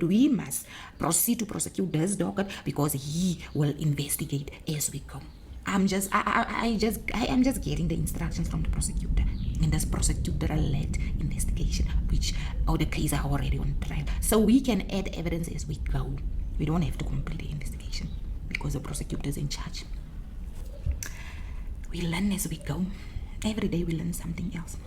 we must proceed to prosecute this docket because he will investigate as we go. I am just getting the instructions from the prosecutor in this prosecutor-led investigation, which the case are already on trial. So we can add evidence as we go. We don't have to complete the investigation because the prosecutor is in charge. We learn as we go. Every day we learn something else.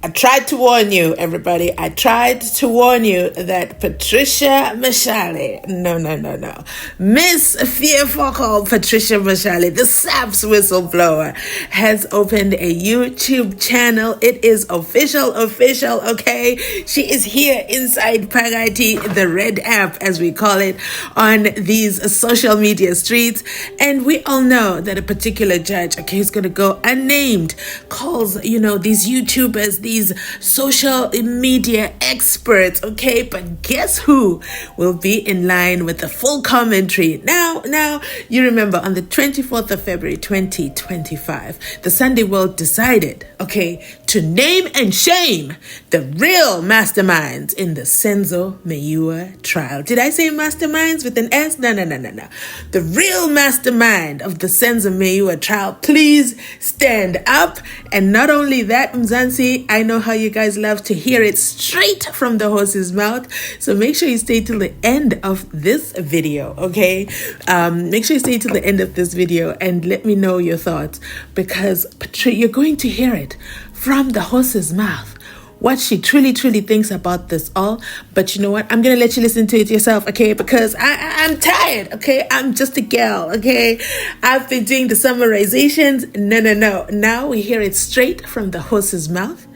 I tried to warn you, everybody. I tried to warn you that Patricia Mashale, no. Miss Fearful Patricia Mashale, the SAPS whistleblower, has opened a YouTube channel. It is official, okay? She is here inside Pagati, the red app, as we call it, on these social media streets. And we all know that a particular judge, okay, who's going to go unnamed, calls, these YouTubers, these social media experts, okay? But guess who will be in line with the full commentary? Now, you remember on the 24th of February, 2025, the Sunday World decided, okay, to name and shame the real masterminds in the SENZO MEYIWA trial. Did I say masterminds with an S? No. The real mastermind of the SENZO MEYIWA trial, please stand up. And not only that, Mzansi, I know how you guys love to hear it straight from the horse's mouth. So make sure you stay till the end of this video, okay? Make sure you stay till the end of this video and let me know your thoughts, because you're going to hear it from the horse's mouth what she truly thinks about this all. But you know what? I'm going to let you listen to it yourself, okay? Because I'm tired, okay? I'm just a girl, okay? I've been doing the summarizations. No. Now we hear it straight from the horse's mouth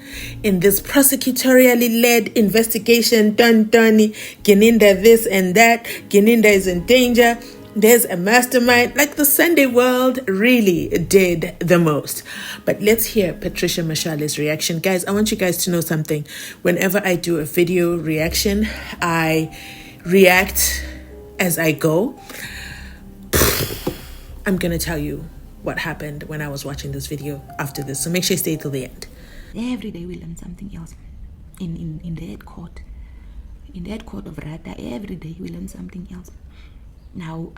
in this prosecutorially led investigation. Doni, Geninda this and that. Geninda is in danger. There's a mastermind. Like the Sunday World really did the most. But let's hear Patricia Mashale's reaction. Guys, I want you guys to know something. Whenever I do a video reaction, I react as I go. I'm going to tell you what happened when I was watching this video after this. So make sure you stay till the end. Every day we learn something else in the head court. In the head court of Rata, every day we learn something else. Now,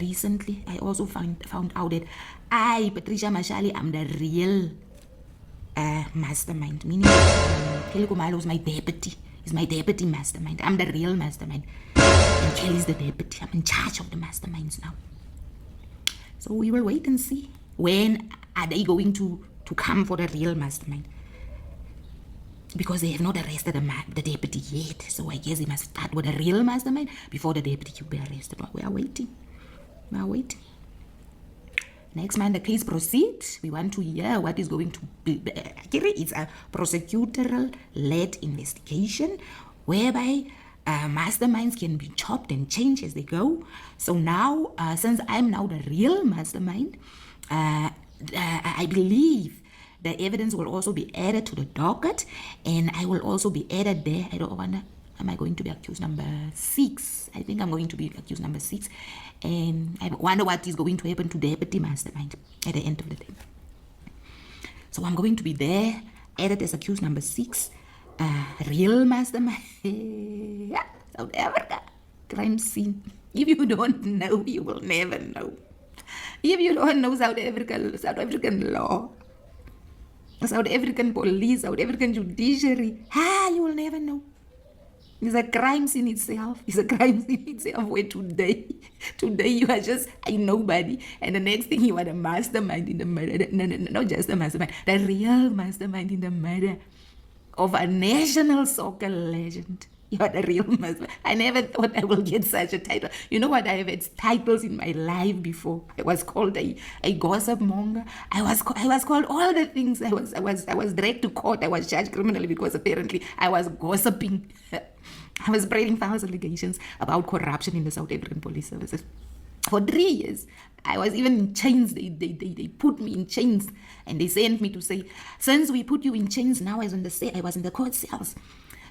recently, I also found out that Patricia Mashale, am the real mastermind. Meaning, Kelly Kumalo is my deputy. He's my deputy mastermind. I'm the real mastermind. And Kelly's the deputy. I'm in charge of the masterminds now. So we will wait and see. When are they going to come for the real mastermind? Because they have not arrested the deputy yet. So I guess they must start with the real mastermind before the deputy will be arrested. But we are waiting. Next month, the case proceeds. We want to hear what is going to be. It's a prosecutorial-led investigation whereby masterminds can be chopped and changed as they go. So now, since I'm now the real mastermind, I believe the evidence will also be added to the docket, and I will also be added there. I don't wonder, am I going to be accused number 6? I think I'm going to be accused number 6, and I wonder what is going to happen to the deputy mastermind at the end of the day. So I'm going to be there, added as accused number 6, real mastermind. South Africa, crime scene. If you don't know, you will never know. If you don't know South African law, South African police, South African judiciary, you will never know. It's a crime scene itself. Where today you are just a nobody, and the next thing you are the mastermind in the murder. No, not just the mastermind, the real mastermind in the murder of a national soccer legend. You are the real mastermind. I never thought I will get such a title. You know what? I have had titles in my life before. I was called a gossip monger. I was called all the things. I was dragged to court. I was charged criminally because apparently I was gossiping. I was spreading false allegations about corruption in the South African police services. For 3 years, I was even in chains. They put me in chains, and they sent me to say, since we put you in chains, now I was in the court cells.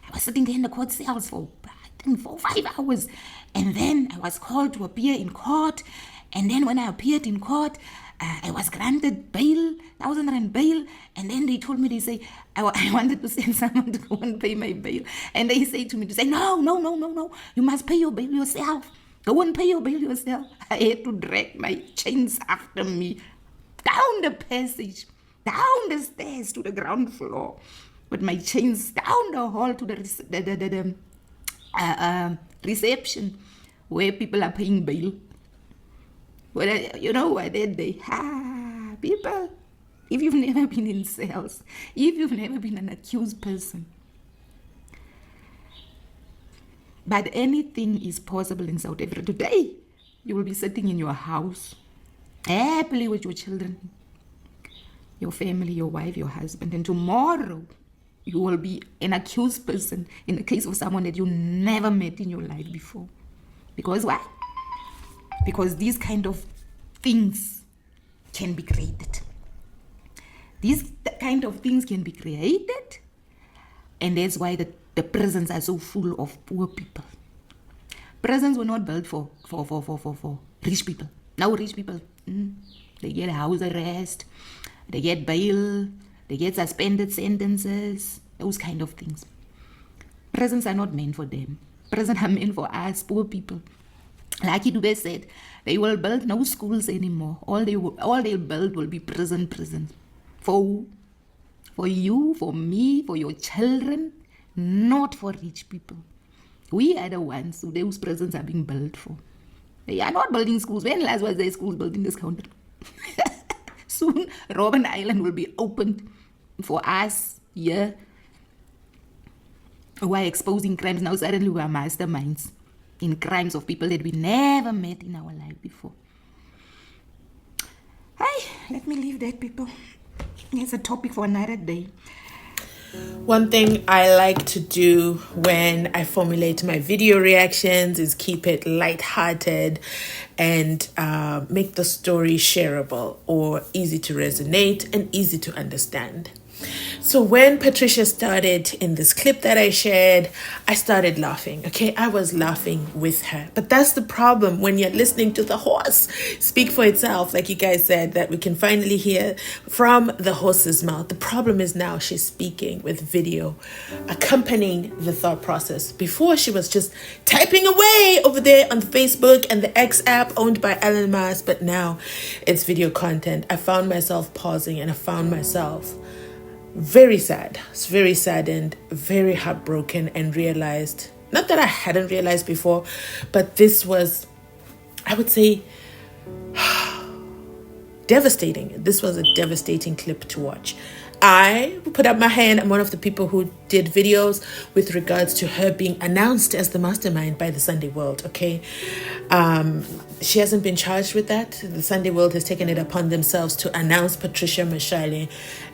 I was sitting there in the court cells for, I think, 4 or 5 hours. And then I was called to appear in court. And then when I appeared in court, I was granted bail, 1,000 rand bail, and then they told me, they say, I wanted to send someone to go and pay my bail. And they say to me, to say, no, you must pay your bail yourself. Go and pay your bail yourself. I had to drag my chains after me down the passage, down the stairs to the ground floor, with my chains down the hall to the reception, where people are paying bail. Well, you know what, that day, people, if you've never been in cells, if you've never been an accused person, but anything is possible in South Africa. Today, you will be sitting in your house, happily with your children, your family, your wife, your husband, and tomorrow, you will be an accused person in the case of someone that you never met in your life before. Because why? Because these kind of things can be created. These kind of things can be created, and that's why the prisons are so full of poor people. Prisons were not built for rich people. Now rich people, they get house arrest, they get bail, they get suspended sentences, those kind of things. Prisons are not meant for them. Prisons are meant for us, poor people. Like Dube said, they will build no schools anymore. All they'll build will be prisons. For you, for me, for your children, not for rich people. We are the ones who those prisons are being built for. They are not building schools. When last was there schools built in this country? Soon, Robben Island will be opened for us here who are exposing crimes. Now suddenly we are masterminds in crimes of people that we never met in our life before. Hey, let me leave that, people. It's a topic for another day. One thing I like to do when I formulate my video reactions is keep it lighthearted and make the story shareable or easy to resonate and easy to understand. So when Patricia started in this clip that I shared, I started laughing. Okay, I was laughing with her. But that's the problem when you're listening to the horse speak for itself, like you guys said, that we can finally hear from the horse's mouth. The problem is now she's speaking with video accompanying the thought process. Before, she was just typing away over there on Facebook and the X app owned by Elon Musk, but now it's video content. I found myself pausing and I found myself very sad, very saddened, very heartbroken, and realized, not that I hadn't realized before, but this was, I would say, devastating. This was a devastating clip to watch. I put up my hand. I'm one of the people who did videos with regards to her being announced as the mastermind by the Sunday World, okay? She hasn't been charged with that. The Sunday World has taken it upon themselves to announce Patricia Mashale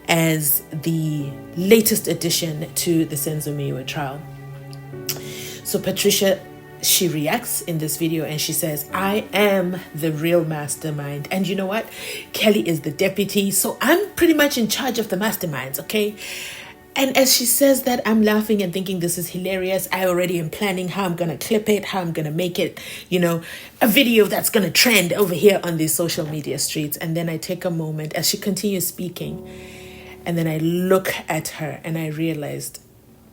as the latest addition to the SENZO MEYIWA trial. So Patricia, she reacts in this video and she says, I am the real mastermind. And you know what? Kelly is the deputy. So I'm pretty much in charge of the masterminds, okay? And as she says that, I'm laughing and thinking this is hilarious. I already am planning how I'm going to clip it, how I'm going to make it, a video that's going to trend over here on these social media streets. And then I take a moment as she continues speaking. And then I look at her and I realized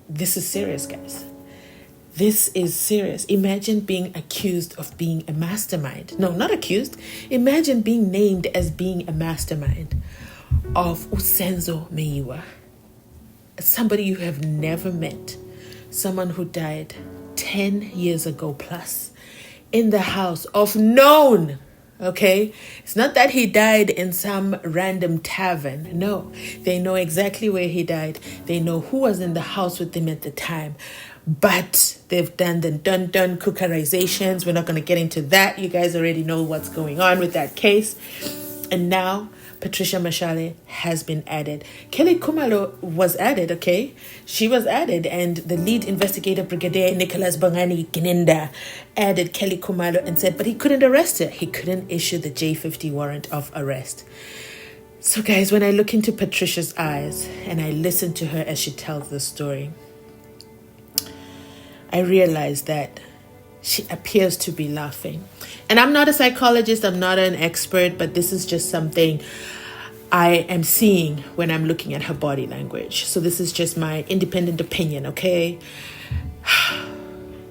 this is serious, guys. This is serious. Imagine being accused of being a mastermind. No, not accused. Imagine being named as being a mastermind of SENZO MEYIWA. Somebody you have never met. Someone who died 10 years ago plus in the house of known. Okay? It's not that he died in some random tavern. No. They know exactly where he died. They know who was in the house with him at the time. But they've done the dun-dun cookerizations. We're not going to get into that. You guys already know what's going on with that case. And now Patricia Mashale has been added. Kelly Kumalo was added, okay? She was added, and the lead investigator, Brigadier Nicholas Bangani Gininda, added Kelly Kumalo and said, but he couldn't arrest her. He couldn't issue the J50 warrant of arrest. So guys, when I look into Patricia's eyes and I listen to her as she tells the story, I realize that she appears to be laughing. And I'm not a psychologist, I'm not an expert, but this is just something I am seeing when I'm looking at her body language. So this is just my independent opinion, okay?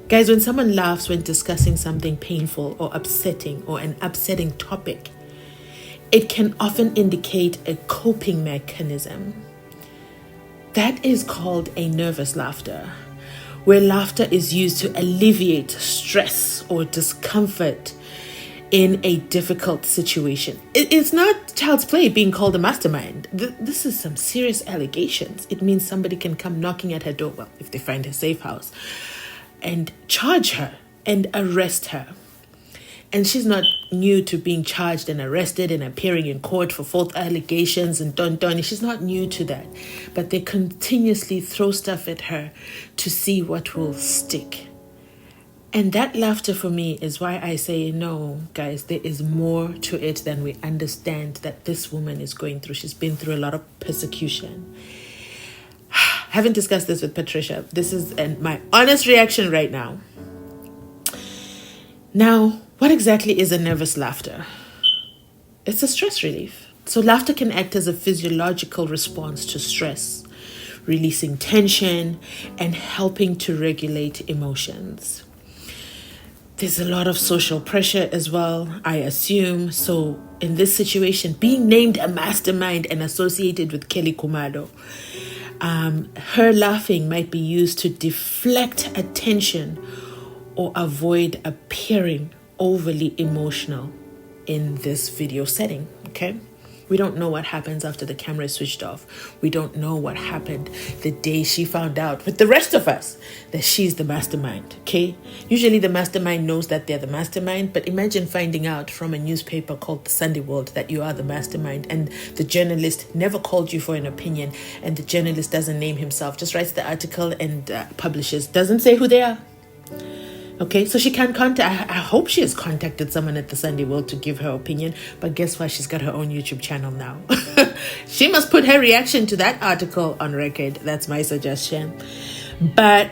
Guys, when someone laughs when discussing something painful or upsetting or an upsetting topic, it can often indicate a coping mechanism. That is called a nervous laughter, where laughter is used to alleviate stress or discomfort in a difficult situation. It's not child's play being called a mastermind. This is some serious allegations. It means somebody can come knocking at her door, well, if they find her safe house, and charge her and arrest her. And she's not new to being charged and arrested and appearing in court for false allegations and done. She's not new to that. But they continuously throw stuff at her to see what will stick. And that laughter for me is why I say, no, guys, there is more to it than we understand that this woman is going through. She's been through a lot of persecution. I haven't discussed this with Patricia. This is my honest reaction right now. Now, what exactly is a nervous laughter? It's a stress relief. So laughter can act as a physiological response to stress, releasing tension and helping to regulate emotions. There's a lot of social pressure as well, I assume. So in this situation, being named a mastermind and associated with Kelly Kumado, her laughing might be used to deflect attention or avoid appearing overly emotional in this video setting, okay? We don't know what happens after the camera is switched off. We don't know what happened the day she found out with the rest of us that she's the mastermind, okay? Usually the mastermind knows that they're the mastermind, but imagine finding out from a newspaper called the Sunday World that you are the mastermind and the journalist never called you for an opinion and the journalist doesn't name himself, just writes the article and publishes, doesn't say who they are. Okay, so she can contact, I hope she has contacted someone at the Sunday World to give her opinion, but guess what? She's got her own YouTube channel now. She must put her reaction to that article on record. That's my suggestion. But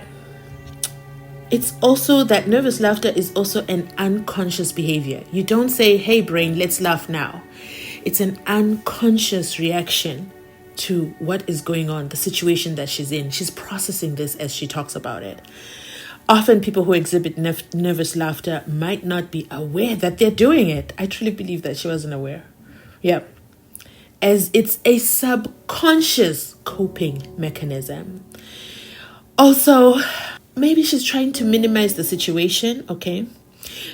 it's also that nervous laughter is also an unconscious behavior. You don't say, hey brain, let's laugh now. It's an unconscious reaction to what is going on, the situation that she's in. She's processing this as she talks about it. Often people who exhibit nervous laughter might not be aware that they're doing it. I truly believe that she wasn't aware. Yeah. As it's a subconscious coping mechanism. Also, maybe she's trying to minimize the situation, okay?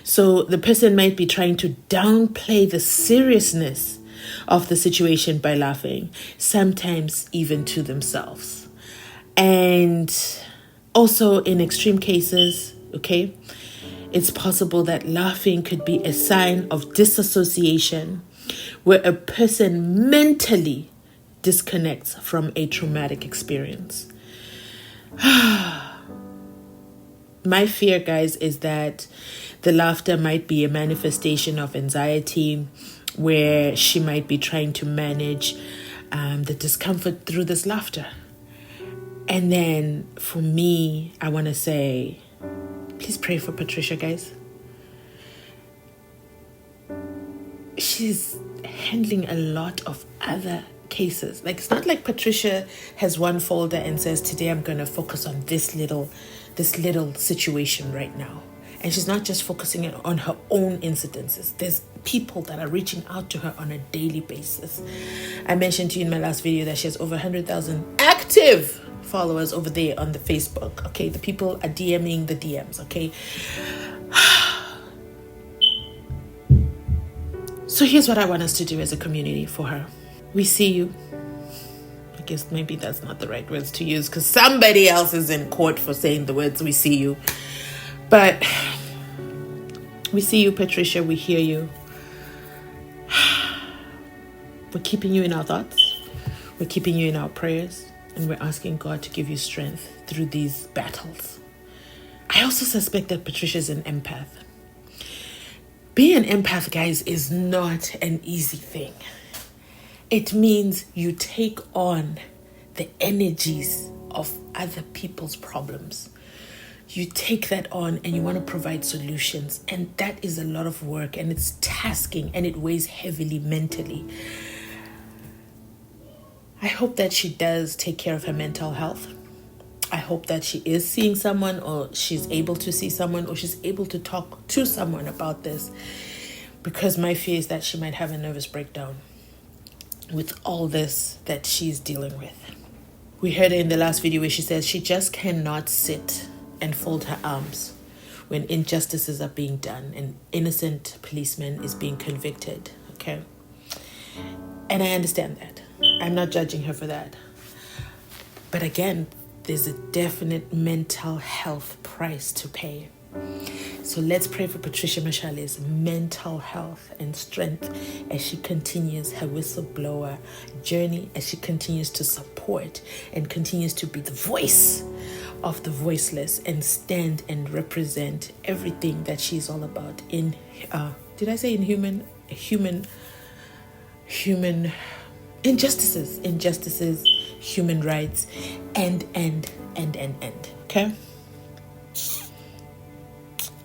So the person might be trying to downplay the seriousness of the situation by laughing, sometimes even to themselves. And also, in extreme cases, okay, it's possible that laughing could be a sign of disassociation, where a person mentally disconnects from a traumatic experience. My fear, guys, is that the laughter might be a manifestation of anxiety, where she might be trying to manage the discomfort through this laughter. And then for me, I want to say, please pray for Patricia, guys. She's handling a lot of other cases. Like, it's not like Patricia has one folder and says, today I'm going to focus on this little situation right now. And she's not just focusing on her own incidences. There's people that are reaching out to her on a daily basis. I mentioned to you in my last video that she has over 100,000 active followers over there on the Facebook. Okay, the people are DMing the DMs. Okay. So here's what I want us to do as a community for her. We see you. I guess maybe that's not the right words to use because somebody else is in court for saying the words we see you. But we see you, Patricia. We hear you. We're keeping you in our thoughts. We're keeping you in our prayers. And we're asking God to give you strength through these battles. I also suspect that Patricia's an empath. Being an empath, guys, is not an easy thing. It means you take on the energies of other people's problems. you take that on and you want to provide solutions. And that is a lot of work, and it's tasking, and it weighs heavily mentally. I hope that she does take care of her mental health. I hope that she is seeing someone, or she's able to see someone, or she's able to talk to someone about this, because my fear is that she might have a nervous breakdown with all this that she's dealing with. We heard it in the last video where she says she just cannot sit and fold her arms when injustices are being done and innocent policeman is being convicted, okay? And I understand that. I'm not judging her for that. But again, there's a definite mental health price to pay. So let's pray for Patricia Mashale's mental health and strength as she continues her whistleblower journey, as she continues to support and continues to be the voice of the voiceless and stand and represent everything that she's all about in, did I say in human injustices, human rights, and, okay?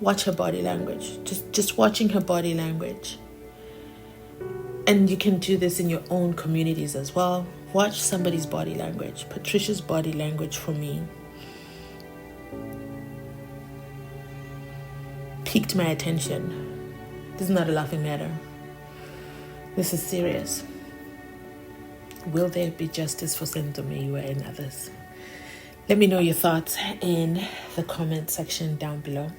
Watch her body language. Just watching her body language. And you can do this in your own communities as well. Watch somebody's body language. Patricia's body language for me piqued my attention. This is not a laughing matter. This is serious. Will there be justice for SENZO MEYIWA and others? Let me know your thoughts in the comment section down below.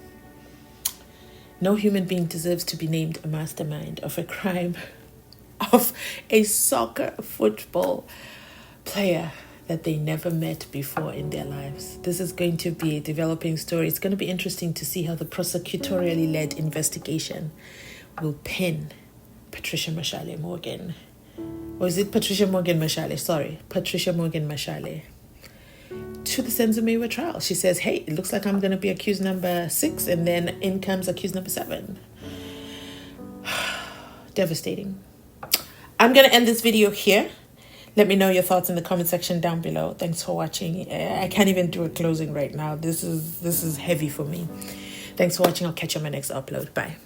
No human being deserves to be named a mastermind of a crime of a soccer football player that they never met before in their lives. This is going to be a developing story. It's going to be interesting to see how the prosecutorially led investigation will pin Patricia Mashale Morgan. Or is it Patricia Morgan Mashale? Sorry, Patricia Morgan Mashale. To the SENZO MEYIWA trial. She says, hey, it looks like I'm going to be accused number 6, and then in comes accused number 7. Devastating. I'm going to end this video here. Let me know your thoughts in the comment section down below. Thanks for watching. I can't even do a closing right now. This is heavy for me. Thanks for watching. I'll catch you on my next upload. Bye.